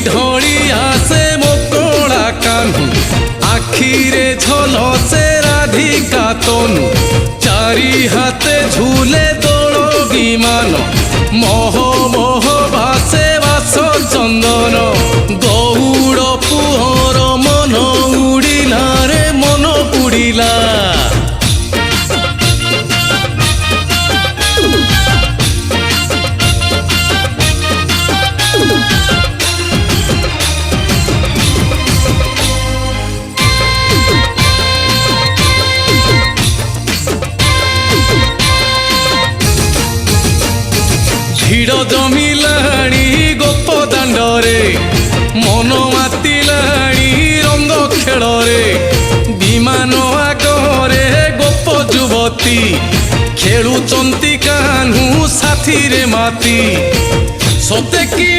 ढोली आसे मोकड़ा कान्हू आखिरे झलसे राधिका तनु चारि हाथे झूले दोलगी मान मोह मोह भासे बास चंदन गौड़ पुहर मन उड़िला रे मन उड़िला। ভিড় জমিলাণী গোপ দাণ্ডরে মন মাতিলাণী রঙ্গ খেলরে বিমান আগরে গোপ যুবতী খেলুচন্তি কাহ্নু সাথীরে মাতি সতে কি